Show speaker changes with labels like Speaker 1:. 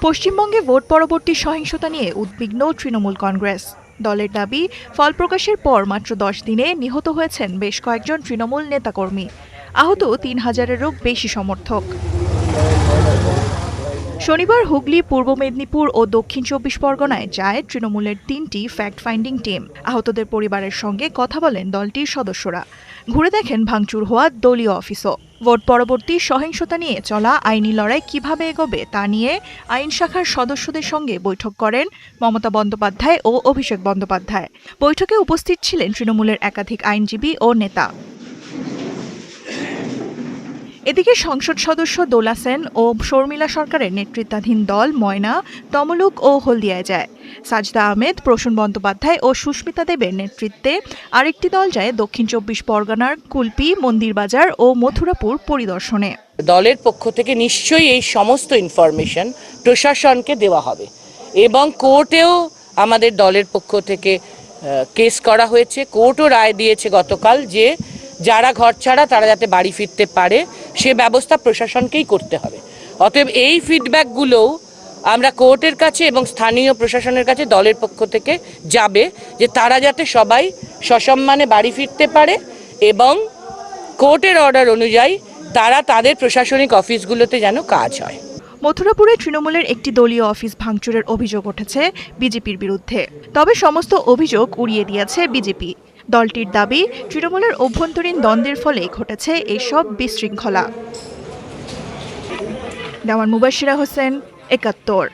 Speaker 1: পশ্চিমবঙ্গে ভোট পরবর্তী সহিংসতা নিয়ে উদ্বিগ্ন তৃণমূল কংগ্রেস। দলের দাবি, ফল প্রকাশের পর মাত্র 10 দিনে নিহত হয়েছেন বেশ কয়েকজন তৃণমূল নেতাকর্মী, আহত 3000-এরও বেশি সমর্থক। শনিবার হুগলি, পূর্ব মেদিনীপুর ও দক্ষিণ 24 পরগনায় যায় তৃণমূলের 3টি ফ্যাক্ট ফাইন্ডিং টিম। আহতদের পরিবারের সঙ্গে কথা বলেন দলটির সদস্যরা, ঘুরে দেখেন ভাঙচুর হওয়া দলীয় অফিসও। ভোট পরবর্তী সহিংসতা নিয়ে চলা আইনি লড়াই কিভাবে এগোবে তা নিয়ে আইন শাখার সদস্যদের সঙ্গে বৈঠক করেন মমতা বন্দ্যোপাধ্যায় ও অভিষেক বন্দ্যোপাধ্যায়। বৈঠকে উপস্থিত ছিলেন তৃণমূলের একাধিক আইনজীবী ও নেতা। এদিকে সংসদ সদস্য দোলা সেন ও শর্মিলা সরকারের নেতৃত্বাধীন দল ময়না, তমলুক ও হলদিয়ায় যায়। সাজদা আহমেদ, প্রসূন বন্দ্যোপাধ্যায় ও সুস্মিতা দেবের নেতৃত্বে আরেকটি দল যায় দক্ষিণ 24 পরগনার কুলপি, মন্দিরবাজার ও মথুরাপুর পরিদর্শনে।
Speaker 2: দলের পক্ষ থেকে নিশ্চয়ই এই সমস্ত ইনফরমেশন প্রশাসনকে দেওয়া হবে এবং কোর্টেও আমাদের দলের পক্ষ থেকে কেস করা হয়েছে। কোর্টও রায় দিয়েছে গতকাল যে যারা ঘর ছাড়া তারা যাতে বাড়ি ফিরতে পারে সে ব্যবস্থা প্রশাসনকেই করতে হবে। অতএব এই ফিডব্যাকগুলোও আমরা কোর্টের কাছে এবং স্থানীয় প্রশাসনের কাছে দলের পক্ষ থেকে যাবে যে তারা যাতে সবাই সসম্মানে বাড়ি ফিরতে পারে এবং কোর্টের অর্ডার অনুযায়ী তারা তাদের প্রশাসনিক অফিসগুলোতে যেন কাজ হয়।
Speaker 1: মথুরাপুরে তৃণমূলের একটি দলীয় অফিস ভাঙচুরের অভিযোগ উঠেছে বিজেপির বিরুদ্ধে, তবে সমস্ত অভিযোগ উড়িয়ে দিয়েছে বিজেপি। দলটির দাবি, তৃণমূলের অভ্যন্তরীণ দ্বন্দ্বের ফলে ঘটেছে এসব বিশৃঙ্খলা। দেওয়ান মুবাশিরা হোসেন, ৭১।